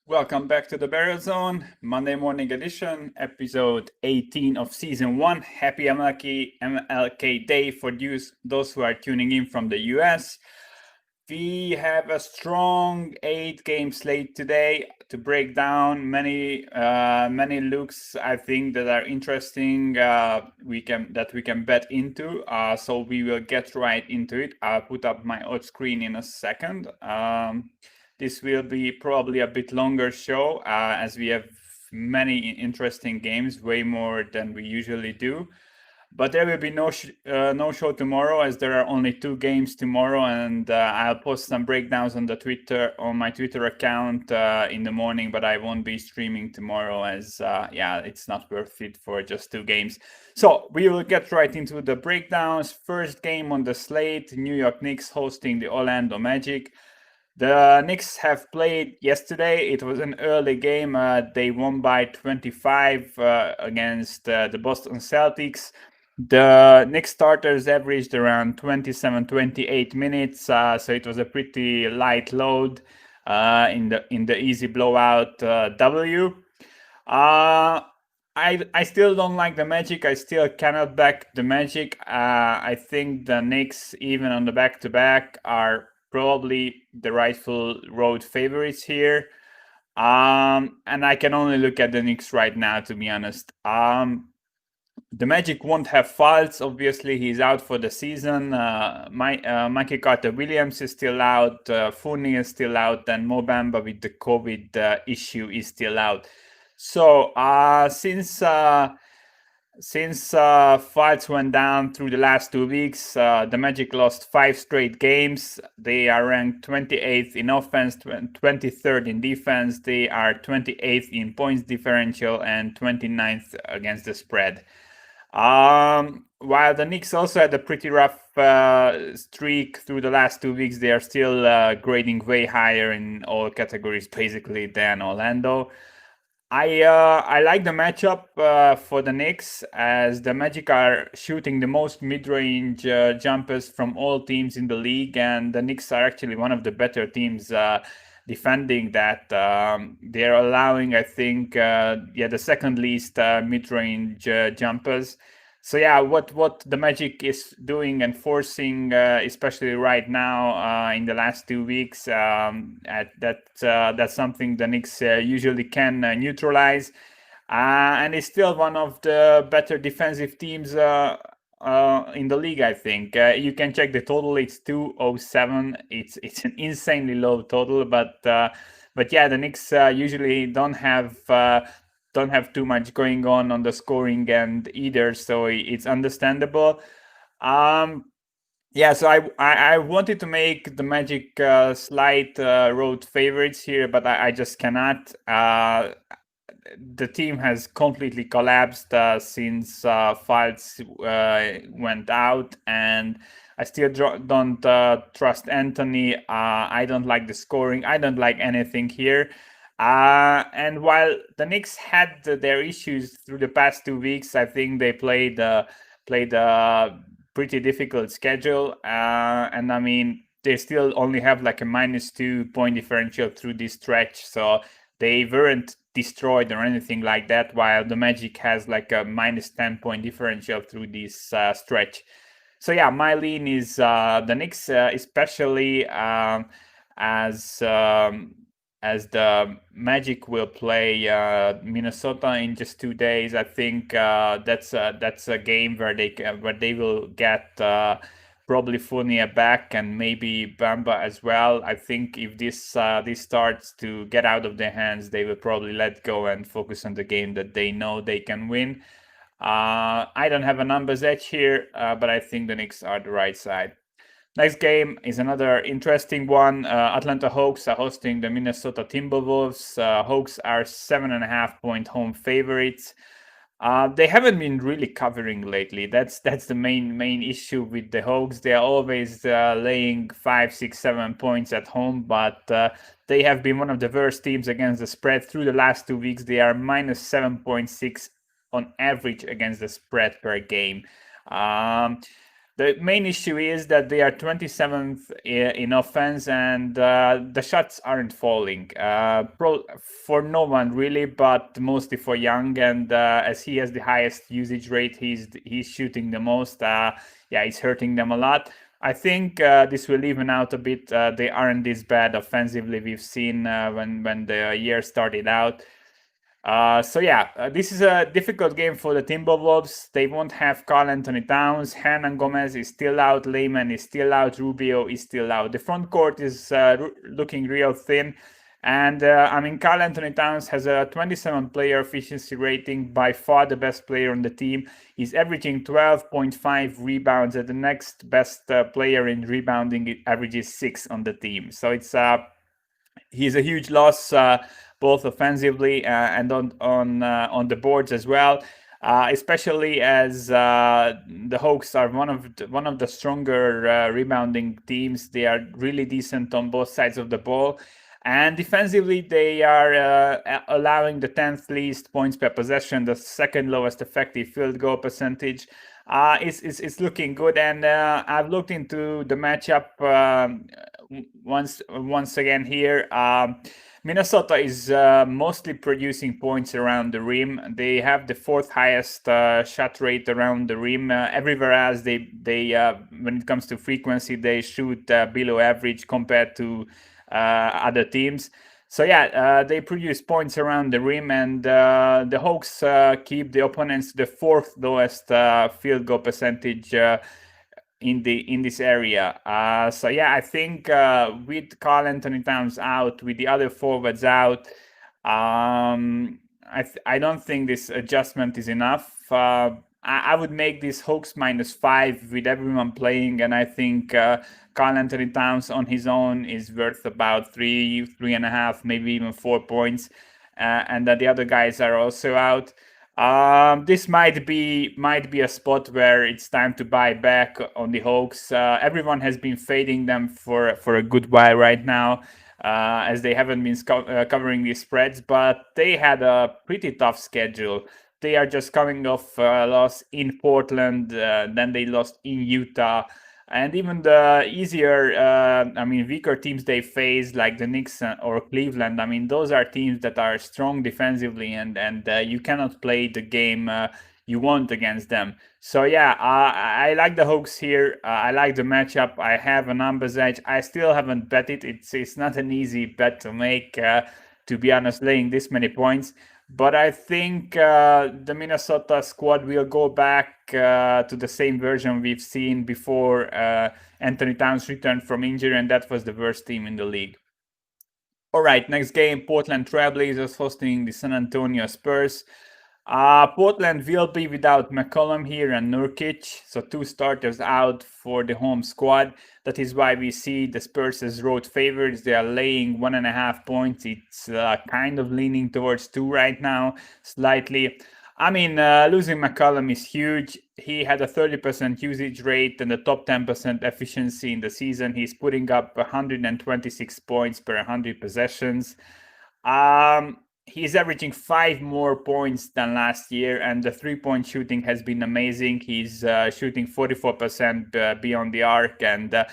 Welcome back to the Barrel Zone, Monday morning edition, episode 18 of season 1. Happy MLK Day for those who are tuning in from the US. We have a strong 8-game slate today to break down many looks I think that are interesting we can bet into. So we will get right into it. I'll put up my odds screen in a second. This will be probably a bit longer show as we have many interesting games, way more than we usually do. But there will be no show tomorrow, as there are only 2 games tomorrow, and I'll post some breakdowns on my Twitter account in the morning. But I won't be streaming tomorrow, as it's not worth it for just 2 games. So we will get right into the breakdowns. First game on the slate: New York Knicks hosting the Orlando Magic. The Knicks have played yesterday. It was an early game. They won by 25 against the Boston Celtics. The Knicks starters averaged around 27-28 minutes, so it was a pretty light load in the easy blowout W. I still don't like the Magic. I still cannot back the Magic. I think the Knicks, even on the back-to-back, are probably the rightful road favorites here. And I can only look at the Knicks right now, to be honest. The Magic won't have Fultz. Obviously, he's out for the season. Michael Carter-Williams is still out. Fournier is still out. And Mo Bamba with the COVID issue is still out. So since Fultz went down through the last 2 weeks, the Magic lost 5 straight games. They are ranked 28th in offense, 23rd in defense. They are 28th in points differential and 29th against the spread. While the Knicks also had a pretty rough streak through the last 2 weeks, they are still grading way higher in all categories, basically, than Orlando. I like the matchup for the Knicks, as the Magic are shooting the most mid-range jumpers from all teams in the league, and the Knicks are actually one of the better teams defending that. They're allowing, I think, the second least mid-range jumpers. So yeah, what the Magic is doing and forcing, especially right now in the last 2 weeks, that's something the Knicks usually can neutralize, and it's still one of the better defensive teams in the league. I think you can check the total. It's 207. It's an insanely low total, but yeah, the Knicks usually don't have too much going on the scoring end either, so it's understandable. Yeah, so I wanted to make the Magic slight road favorites here, but I just cannot. The team has completely collapsed since Fultz went out, and I still don't trust Anthony. I don't like the scoring. I don't like anything here. And while the Knicks had their issues through the past 2 weeks, I think they played a pretty difficult schedule. And I mean, they still only have like a -2 point differential through this stretch, so they weren't destroyed or anything like that. While the Magic has like a -10 point differential through this stretch. So yeah, my lean is the Knicks, especially as the Magic will play Minnesota in just 2 days. I think that's a game where they will get probably Fournier back and maybe Bamba as well. I think if this starts to get out of their hands, they will probably let go and focus on the game that they know they can win. I don't have a numbers edge here, but I think the Knicks are the right side. Next game is another interesting one. Atlanta Hawks are hosting the Minnesota Timberwolves. Hawks are 7.5 point home favorites. They haven't been really covering lately. That's the main issue with the Hawks. They are always laying 5, 6, 7 points at home, but they have been one of the worst teams against the spread through the last 2 weeks. They are -7.6 on average against the spread per game. The main issue is that they are 27th in offense, and the shots aren't falling. For no one really, but mostly for Young. And as he has the highest usage rate, he's shooting the most. Yeah, it's hurting them a lot. I think this will even out a bit. They aren't this bad offensively. We've seen when the year started out. So yeah, this is a difficult game for the Timberwolves. They won't have Karl Anthony Towns. Hernan Gomez is still out. Lehman is still out. Rubio is still out. The front court is looking real thin. And I mean, Karl Anthony Towns has a 27 player efficiency rating, by far the best player on the team. He's averaging 12.5 rebounds, and the next best player in rebounding averages 6 on the team. So he's a huge loss, both offensively and on the boards as well. Especially as the Hawks are one of the stronger rebounding teams. They are really decent on both sides of the ball. And defensively, they are allowing the 10th least points per possession, the second lowest effective field goal percentage. It's looking good, and I've looked into the matchup once again here. Minnesota is mostly producing points around the rim. They have the 4th highest shot rate around the rim. Everywhere else, they when it comes to frequency, they shoot below average compared to other teams. So yeah, they produce points around the rim, and the Hawks keep the opponents the 4th lowest field goal percentage in this area. So yeah, I think with Karl Anthony Towns out, with the other forwards out, I don't think this adjustment is enough. I would make this Hawks -5 with everyone playing, and I think Karl Anthony Towns on his own is worth about 3.5, maybe even 4 points, and that the other guys are also out. This might be a spot where it's time to buy back on the Hawks. Everyone has been fading them for a good while right now, as they haven't been covering these spreads, but they had a pretty tough schedule. They are just coming off a loss in Portland, then they lost in Utah, and even the easier, weaker teams they face, like the Knicks or Cleveland. I mean, those are teams that are strong defensively, and you cannot play the game you want against them. So yeah, I like the Hawks here. I like the matchup. I have a numbers edge. I still haven't bet it. It's not an easy bet to make, to be honest, laying this many points. But I think the Minnesota squad will go back to the same version we've seen before Anthony Towns returned from injury, and that was the worst team in the league. All right, next game, Portland Trailblazers hosting the San Antonio Spurs. Portland will be without McCollum here and Nurkic, so 2 starters out for the home squad. That is why we see the Spurs as road favorites. They are laying 1.5 points. It's kind of leaning towards 2 right now, slightly. I mean, losing McCollum is huge. He had a 30% usage rate and a top 10% efficiency in the season. He's putting up 126 points per 100 possessions. He's averaging 5 more points than last year, and the 3-point shooting has been amazing. He's shooting 44% beyond the arc, and at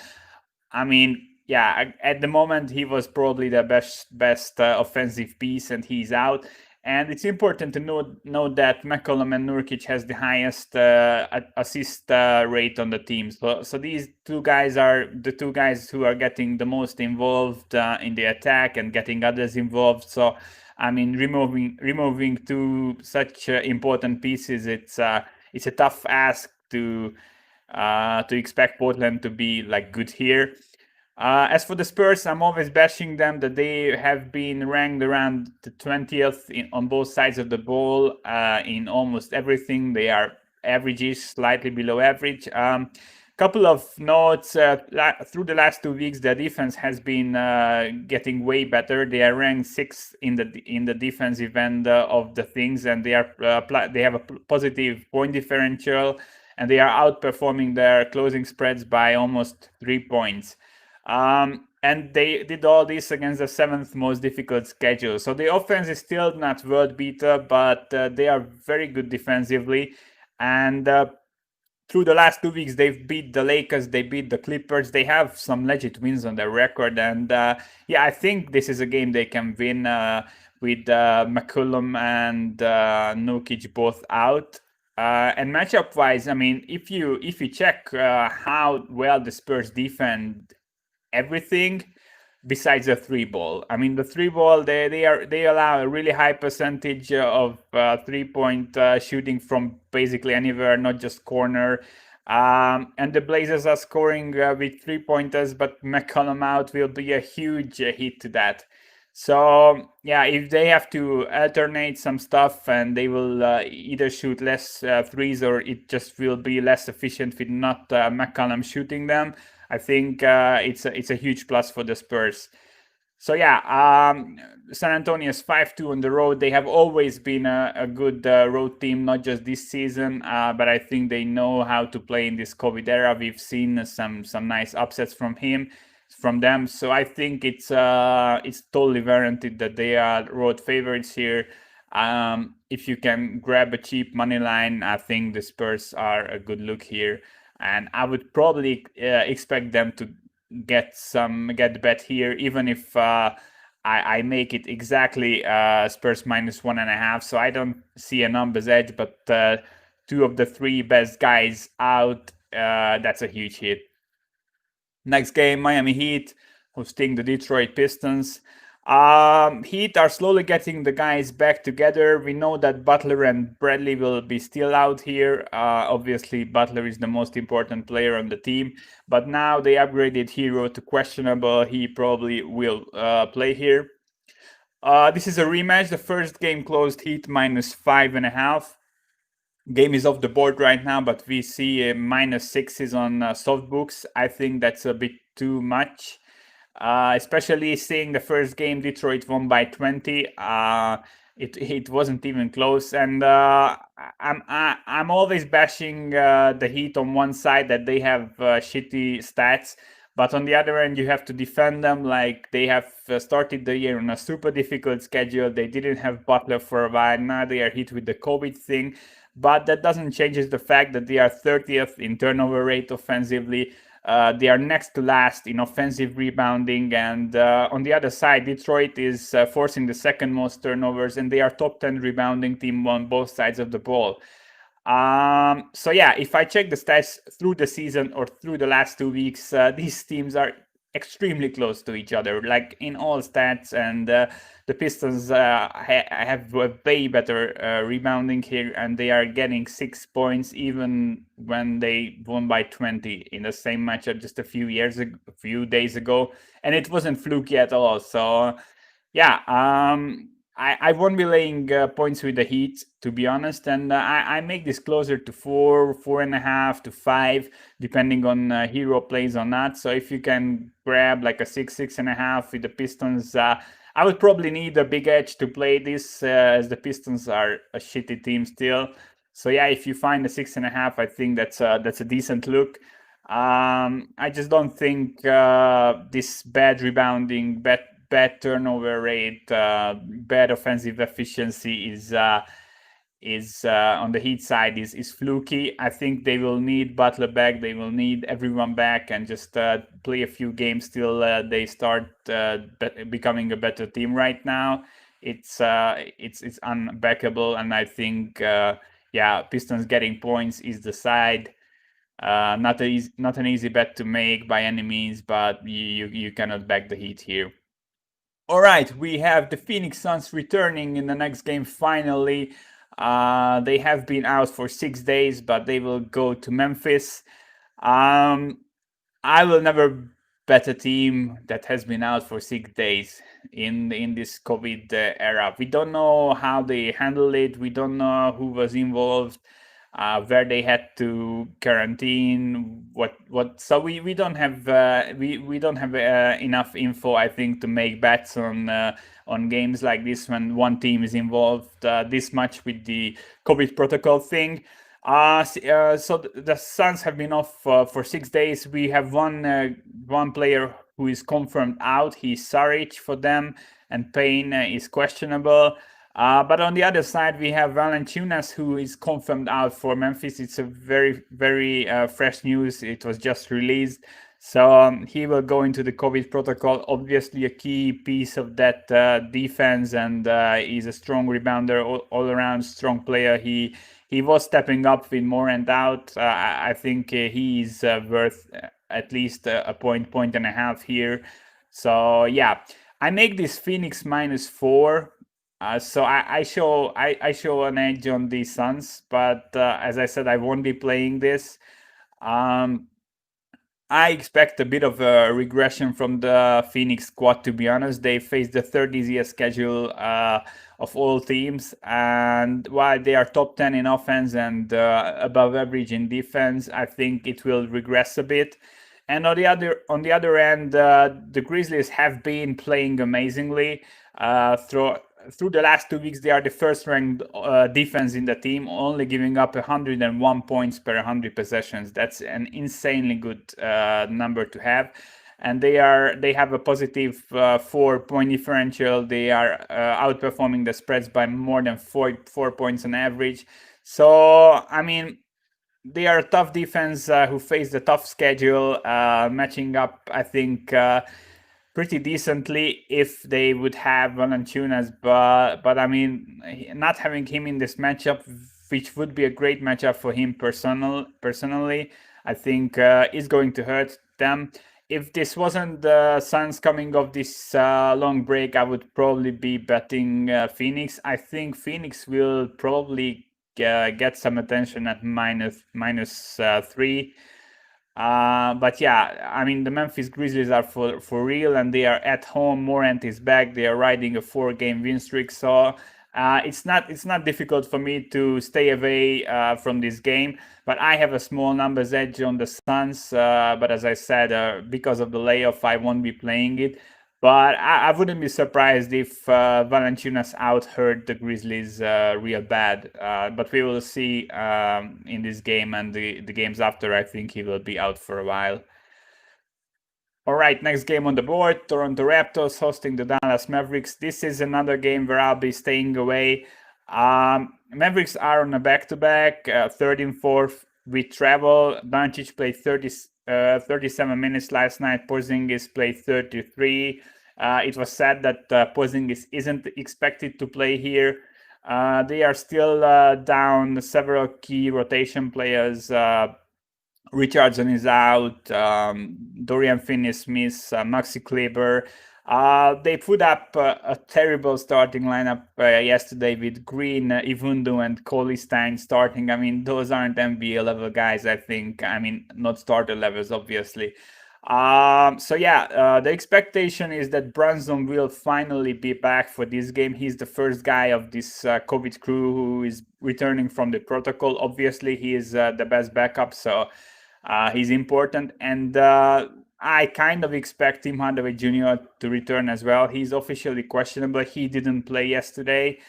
the moment he was probably the best offensive piece, and he's out. And it's important to note that McCollum and Nurkic has the highest assist rate on the team. So these 2 guys are the 2 guys who are getting the most involved in the attack and getting others involved. So I mean, removing 2 such important pieces, it's a tough ask to expect Portland to be like good here. As for the Spurs, I'm always bashing them that they have been ranked around the 20th on both sides of the ball in almost everything. They are averages, slightly below average. Couple of notes, through the last 2 weeks, their defense has been getting way better. They are ranked 6th in the defensive end of the things, and they have a positive point differential, and they are outperforming their closing spreads by almost 3 points. And they did all this against the 7th most difficult schedule. So the offense is still not world beater, but they are very good defensively, and through the last 2 weeks, they've beat the Lakers, they beat the Clippers. They have some legit wins on their record, and yeah, I think this is a game they can win with McCollum and Nurkic both out. And matchup wise, I mean, if you check how well the Spurs defend everything besides the three ball. I mean, the three ball they allow a really high percentage of 3 point shooting from basically anywhere, not just corner. And the Blazers are scoring with 3 pointers, but McCollum out will be a huge hit to that. So yeah, if they have to alternate some stuff and they will either shoot less threes or it just will be less efficient with not McCollum shooting them, I think it's a huge plus for the Spurs. So yeah, San Antonio is 5-2 on the road. They have always been a good road team, not just this season, but I think they know how to play in this COVID era. We've seen some nice upsets from them. So I think it's totally warranted that they are road favorites here. If you can grab a cheap money line, I think the Spurs are a good look here, and I would probably expect them to get the bet here, even if I make it exactly Spurs -1.5. So I don't see a numbers edge, but two of the three best guys out. That's a huge hit. Next game, Miami Heat hosting the Detroit Pistons. Heat are slowly getting the guys back together. We know that Butler and Bradley will be still out here. Obviously, Butler is the most important player on the team, but now they upgraded Hero to questionable. He probably will play here. This is a rematch. The first game closed Heat -5.5. Game is off the board right now, but we see -6s on soft books. I think that's a bit too much, especially seeing the first game Detroit won by 20. It wasn't even close, and I'm always bashing the Heat on one side that they have shitty stats, but on the other end you have to defend them. Like, they have started the year on a super difficult schedule. They didn't have Butler for a while. Now they are hit with the COVID thing, but that doesn't change the fact that they are 30th in turnover rate offensively. They are next to last in offensive rebounding, and on the other side, Detroit is forcing the second most turnovers, and they are top 10 rebounding team on both sides of the ball. So yeah, if I check the stats through the season or through the last 2 weeks, these teams are extremely close to each other, like in all stats, and the Pistons have a way better rebounding here, and they are getting 6 points even when they won by 20 in the same matchup just a few days ago, and it wasn't fluky at all. So yeah, I won't be laying points with the Heat, to be honest, and I make this closer to 4.5 to 5, depending on Hero plays or not. So if you can grab like a 6.5 with the Pistons, I would probably need a big edge to play this, as the Pistons are a shitty team still. So yeah, if you find a 6.5, I think that's a decent look. I just don't think this bad rebounding, bad turnover rate, bad offensive efficiency is on the Heat side is fluky. I think they will need Butler back. They will need everyone back, and just play a few games till they start becoming a better team. Right now, it's unbackable, and I think yeah, Pistons getting points is the side. Not an easy bet to make by any means, but you cannot back the Heat here. All right, we have the Phoenix Suns returning in the next game finally. They have been out for 6 days, but they will go to Memphis. I will never bet a team that has been out for 6 days in this COVID era. We don't know how they handle it. We don't know who was involved, where they had to quarantine, what. So we don't have we don't have enough info, I think, to make bets on games like this when one team is involved this much with the COVID protocol thing. So the Suns have been off for 6 days. We have one player who is confirmed out. He's Saric for them, and Payne is questionable. But on the other side, we have Valanciunas, who is confirmed out for Memphis. It's a very, very fresh news. It was just released. So he will go into the COVID protocol. Obviously, a key piece of that defense, and he's a strong rebounder, all around strong player. He was stepping up with more and out. I think he's worth at least a point and a half here. So yeah, I make this Phoenix -4. So I show an edge on the Suns, but as I said, I won't be playing this. Um, I expect a bit of a regression from the Phoenix squad, to be honest. They face the third easiest schedule of all teams, and while they are top 10 in offense and above average in defense, I think it will regress a bit. And on the other end, the Grizzlies have been playing amazingly. Through the last 2 weeks, they are the first ranked defense in the team, only giving up 101 points per 100 possessions. That's an insanely good number to have. And they have a positive 4-point differential. They are outperforming the spreads by more than 4 points on average. So I mean, they are a tough defense who face the tough schedule, matching up, I think, pretty decently if they would have Valanciunas. But I mean, not having him in this matchup, which would be a great matchup for him personally, I think is going to hurt them. If this wasn't the Suns coming off this long break, I would probably be betting Phoenix. I think Phoenix will probably get some attention at -3. But yeah, I mean, the Memphis Grizzlies are for real, and they are at home. Morant is back. They are riding a 4-game win streak, so it's not difficult for me to stay away from this game. But I have a small numbers edge on the Suns. But as I said, because of the layoff, I won't be playing it. But I wouldn't be surprised if Valanciunas out hurt the Grizzlies real bad. But we will see in this game and the games after. I think he will be out for a while. All right, next game on the board, Toronto Raptors hosting the Dallas Mavericks. This is another game where I'll be staying away. Mavericks are on a back-to-back, third and fourth with travel. Doncic played 37 minutes last night. Porzingis played 33. It was said that Porzingis isn't expected to play here. They are still down several key rotation players. Richardson is out. Dorian Finney-Smith, Maxi Kleber. They put up a terrible starting lineup yesterday with Green, Ivundu, and Coley Stein starting. I mean, those aren't NBA level guys, I think. I mean, not starter levels, obviously. So yeah, the expectation is that Brunson will finally be back for this game. He's the first guy of this COVID crew who is returning from the protocol. Obviously, he is the best backup, so he's important. And I kind of expect Tim Hardaway Jr. to return as well. He's officially questionable. He didn't play yesterday.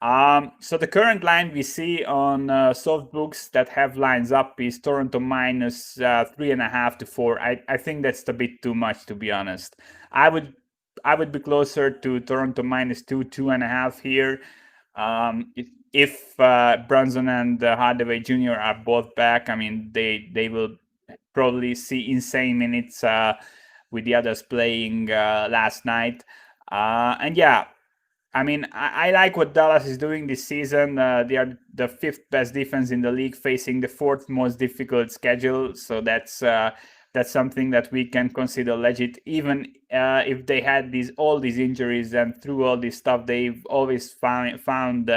So the current line we see on soft books that have lines up is Toronto -3.5 to 4. I think that's a bit too much, to be honest. I would be closer to Toronto -2, 2.5 here. If Brunson and Hardaway Jr. are both back, I mean, they will probably see insane minutes with the others playing last night. And yeah, I mean, I like what Dallas is doing this season. They are the 5th best defense in the league, facing the 4th most difficult schedule. So that's something that we can consider legit. Even if they had all these injuries and through all this stuff, they've always found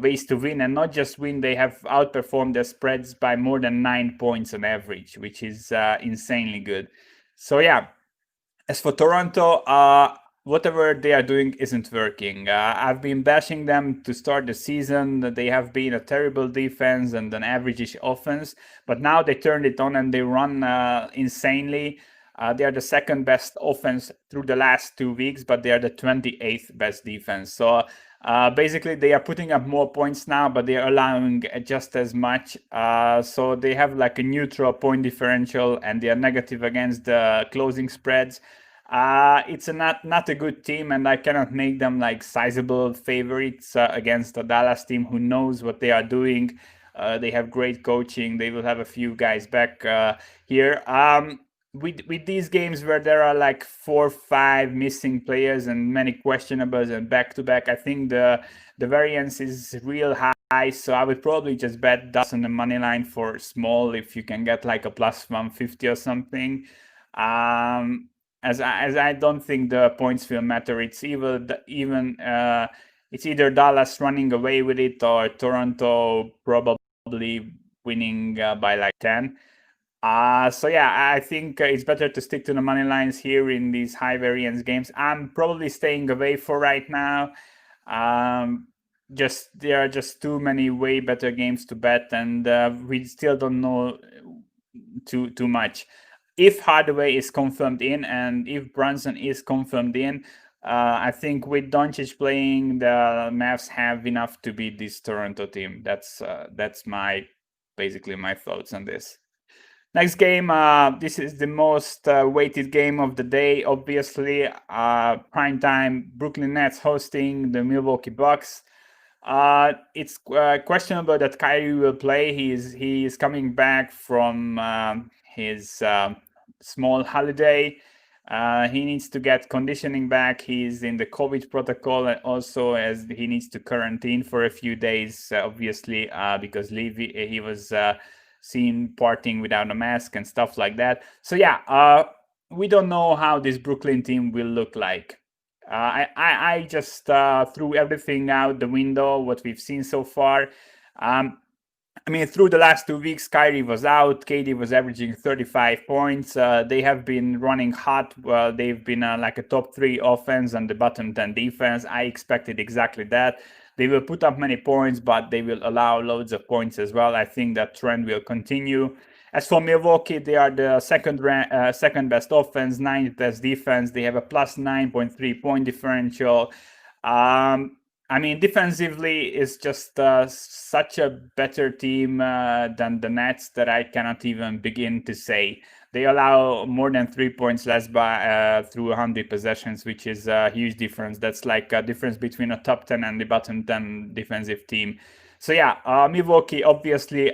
ways to win, and not just win. They have outperformed their spreads by more than 9 points on average, which is insanely good. So yeah, as for Toronto, whatever they are doing isn't working. I've been bashing them to start the season. They have been a terrible defense and an average-ish offense, but now they turned it on and they run insanely. They are the 2nd best offense through the last 2 weeks, but they are the 28th best defense. So basically, they are putting up more points now, but they are allowing just as much. So they have like a neutral point differential, and they are negative against the closing spreads. It's not a good team, and I cannot make them like sizable favorites against the Dallas team who knows what they are doing. They have great coaching. They will have a few guys back here. With these games where there are like 4, 5 missing players and many questionables and back to back, I think the variance is real high. So I would probably just bet Dallas on the money line for small if you can get like a plus 150 or something. As I don't think the points will matter. It's it's either Dallas running away with it or Toronto probably winning by like 10. So yeah, I think it's better to stick to the money lines here in these high variance games. I'm probably staying away for right now. Just there are just too many way better games to bet, and we still don't know too much. If Hardaway is confirmed in and if Brunson is confirmed in, I think with Doncic playing, the Mavs have enough to beat this Toronto team. That's basically my thoughts on this. Next game, this is the most weighted game of the day, obviously. Prime time, Brooklyn Nets hosting the Milwaukee Bucks. It's questionable that Kyrie will play. He is coming back from his small holiday. He needs to get conditioning back. He's in the COVID protocol, and also as he needs to quarantine for a few days, obviously, because he was seen partying without a mask and stuff like that. So yeah, we don't know how this Brooklyn team will look like. I just threw everything out the window, what we've seen so far. I mean, through the last 2 weeks, Kyrie was out. KD was averaging 35 points. They have been running hot. They've been like a top 3 offense and the bottom 10 defense. I expected exactly that. They will put up many points, but they will allow loads of points as well. I think that trend will continue. As for Milwaukee, they are the second best offense, 9th best defense. They have a plus 9.3 point differential. I mean, defensively, it's just such a better team than the Nets that I cannot even begin to say. They allow more than 3 points less by through 100 possessions, which is a huge difference. That's like a difference between a top 10 and the bottom 10 defensive team. So yeah, Milwaukee obviously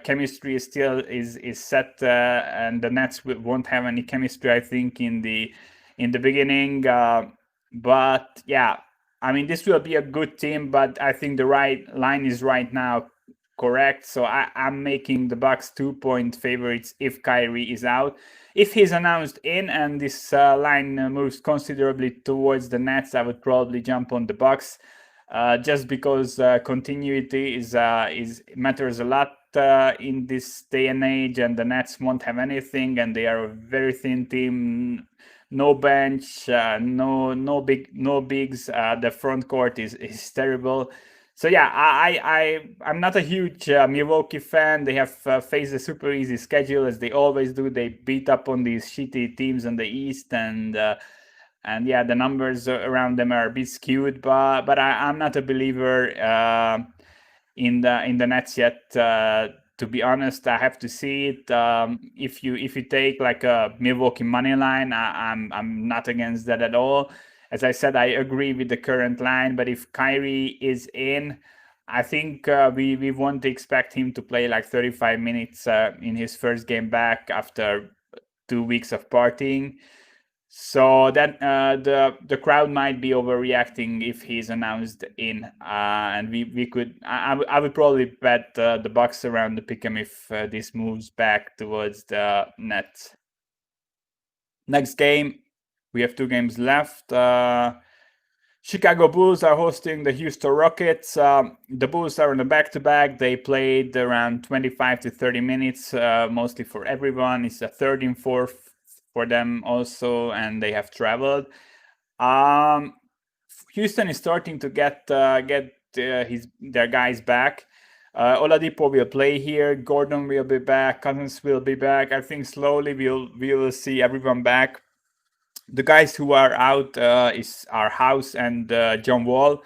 chemistry is set, and the Nets won't have any chemistry, I think, in the beginning. But yeah, I mean, this will be a good team, but I think the right line is right now correct. So I'm making the Bucks 2-point favorites if Kyrie is out. If he's announced in and this line moves considerably towards the Nets, I would probably jump on the Bucks, just because continuity is matters a lot in this day and age, and the Nets won't have anything, and they are a very thin team. No bench, no bigs. The front court is terrible. So yeah, I'm not a huge Milwaukee fan. They have faced a super easy schedule as they always do. They beat up on these shitty teams in the East, and yeah, the numbers around them are a bit skewed. But I'm not a believer in the Nets yet. To be honest, I have to see it. If you take like a Milwaukee money line, I'm not against that at all. As I said, I agree with the current line, but if Kyrie is in, I think we won't expect him to play like 35 minutes in his first game back after 2 weeks of partying. So that the crowd might be overreacting if he's announced in, and we could. I would probably bet the Bucks around the pick'em if this moves back towards the Nets. Next game, we have 2 games left. Chicago Bulls are hosting the Houston Rockets. The Bulls are on a back-to-back. They played around 25 to 30 minutes, mostly for everyone. It's a third and fourth for them also, and they have traveled. Houston is starting to get their guys back. Oladipo will play here. Gordon will be back. Cousins will be back. I think slowly we will see everyone back. The guys who are out is our House and John Wall.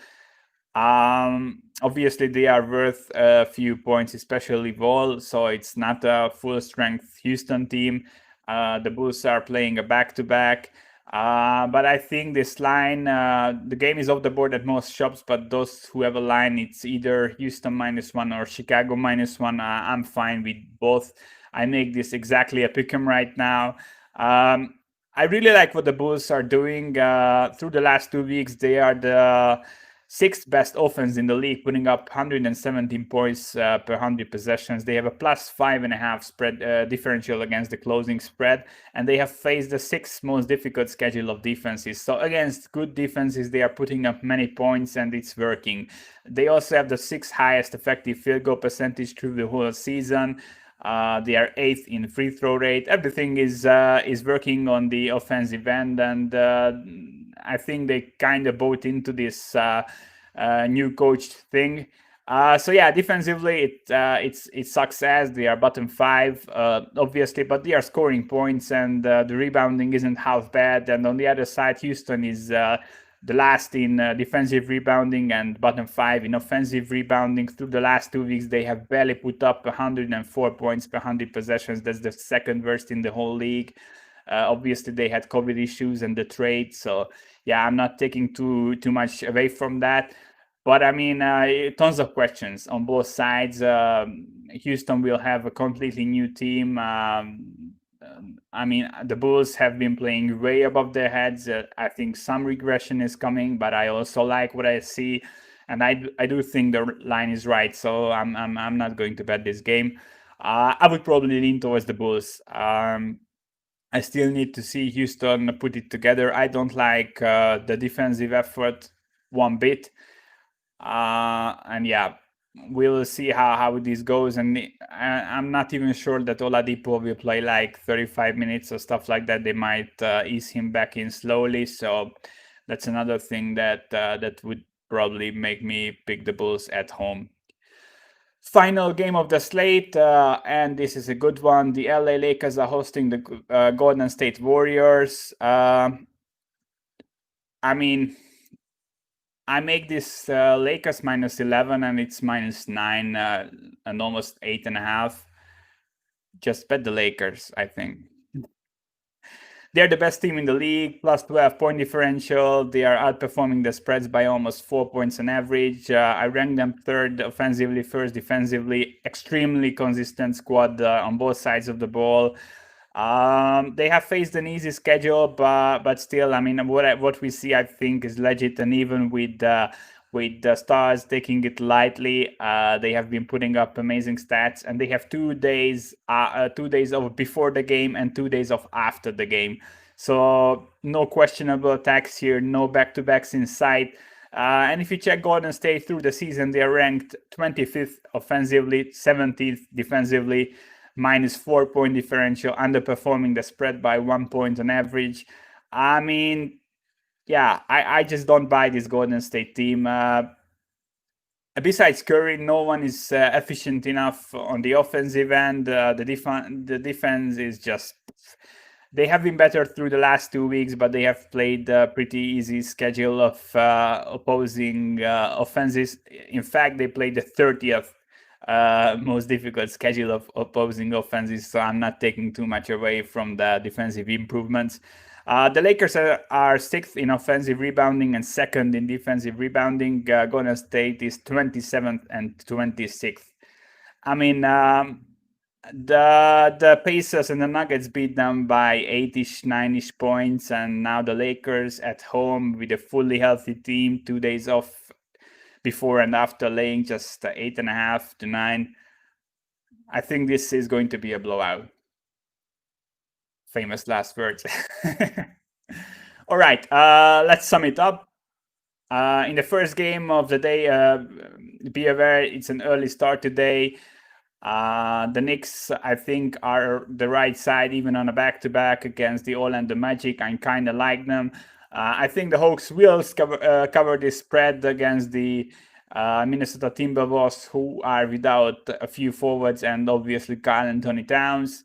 Obviously, they are worth a few points, especially Wall. So it's not a full strength Houston team. The Bulls are playing a back-to-back. But I think this line, the game is off the board at most shops, but those who have a line, it's either Houston -1 or Chicago -1. I'm fine with both. I make this exactly a pick 'em right now. I really like what the Bulls are doing. Through the last 2 weeks, they are the sixth best offense in the league, putting up 117 points per 100 possessions. They have a +5.5 spread differential against the closing spread, and they have faced the sixth most difficult schedule of defenses. So against good defenses, they are putting up many points, and it's working. They also have the sixth highest effective field goal percentage through the whole season. They are eighth in free throw rate. Everything is working on the offensive end, and I think they kind of bought into this new coach thing. So yeah, defensively, it sucks as they are bottom 5, obviously, but they are scoring points, and the rebounding isn't half bad. And on the other side, Houston is the last in defensive rebounding and bottom 5 in offensive rebounding. Through the last 2 weeks, they have barely put up 104 points per 100 possessions. That's the second worst in the whole league. Obviously, they had COVID issues and the trade, so yeah, I'm not taking too much away from that. But I mean, tons of questions on both sides. Houston will have a completely new team. I mean, the Bulls have been playing way above their heads. I think some regression is coming, but I also like what I see, and I do think the line is right. So I'm not going to bet this game. I would probably lean towards the Bulls. I still need to see Houston put it together. I don't like the defensive effort one bit. And yeah, we'll see how this goes. And I'm not even sure that Oladipo will play like 35 minutes or stuff like that. They might ease him back in slowly. So that's another thing that that would probably make me pick the Bulls at home. Final game of the slate, and this is a good one. The LA Lakers are hosting the Golden State Warriors. I mean, I make this Lakers -11, and it's -9 and almost 8.5. Just bet the Lakers, I think. They're the best team in the league, +12 point differential. They are outperforming the spreads by almost 4 points on average. I rank them third offensively, first defensively. Extremely consistent squad on both sides of the ball. They have faced an easy schedule, but still, I mean, what we see, I think, is legit. And even with the Stars taking it lightly, they have been putting up amazing stats, and they have 2 days, 2 days of before the game and 2 days of after the game. So no questionable attacks here, no back-to-backs in sight. And if you check Golden State through the season, they are ranked 25th offensively, 17th defensively, -4 point differential, underperforming the spread by 1 point on average. I mean, yeah, I just don't buy this Golden State team. Besides Curry, no one is efficient enough on the offensive end. The defense is just. They have been better through the last 2 weeks, but they have played a pretty easy schedule of opposing offenses. In fact, they played the 30th most difficult schedule of opposing offenses, so I'm not taking too much away from the defensive improvements. The Lakers are sixth in offensive rebounding and second in defensive rebounding. Golden State is 27th and 26th. I mean, the Pacers and the Nuggets beat them by 8-ish, 9-ish points, and now the Lakers at home with a fully healthy team, 2 days off before and after, laying just 8.5 to 9. I think this is going to be a blowout. Famous last words. All right, let's sum it up. In the first game of the day, be aware it's an early start today. The Knicks, I think, are the right side, even on a back-to-back against the Orlando Magic. I kind of like them. I think the Hawks will cover this spread against the Minnesota Timberwolves, who are without a few forwards and obviously Karl Anthony Towns.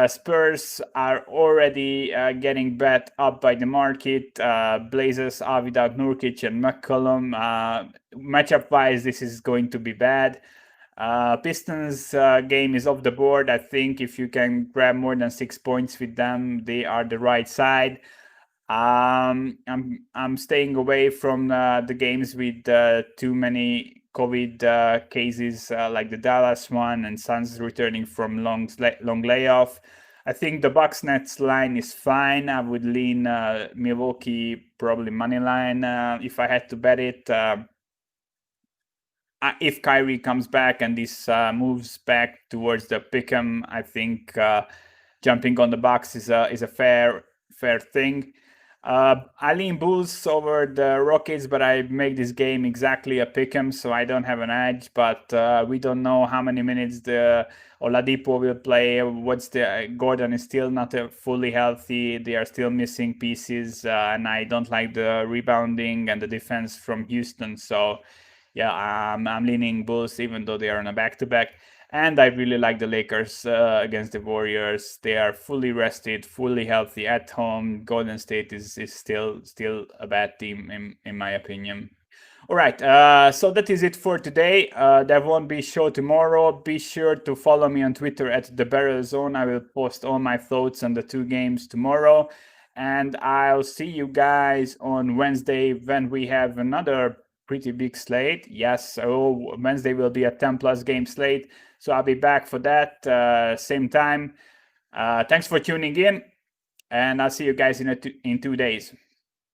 Spurs are already getting bet up by the market. Blazers are without Nurkic and McCollum. Matchup-wise, this is going to be bad. Pistons game is off the board. I think if you can grab more than 6 points with them, they are the right side. I'm staying away from the games with too many COVID cases, like the Dallas one, and Suns returning from long layoff. I think the Bucks Nets line is fine. I would lean Milwaukee probably money line if I had to bet it. If Kyrie comes back and this moves back towards the pick'em, I think jumping on the Bucks is a fair thing. I lean Bulls over the Rockets, but I make this game exactly a pick'em, so I don't have an edge. But we don't know how many minutes the Oladipo will play. What's the Gordon is still not fully healthy. They are still missing pieces, and I don't like the rebounding and the defense from Houston. So yeah, I'm leaning Bulls, even though they are on a back-to-back. And I really like the Lakers against the Warriors. They are fully rested, fully healthy at home. Golden State is still a bad team in my opinion. All right, so that is it for today. There won't be show tomorrow. Be sure to follow me on Twitter at the Barrel Zone. I will post all my thoughts on the two games tomorrow, and I'll see you guys on Wednesday when we have another pretty big slate. Yes, so Wednesday will be a 10 plus game slate. So I'll be back for that same time. Thanks for tuning in, and I'll see you guys in 2 days.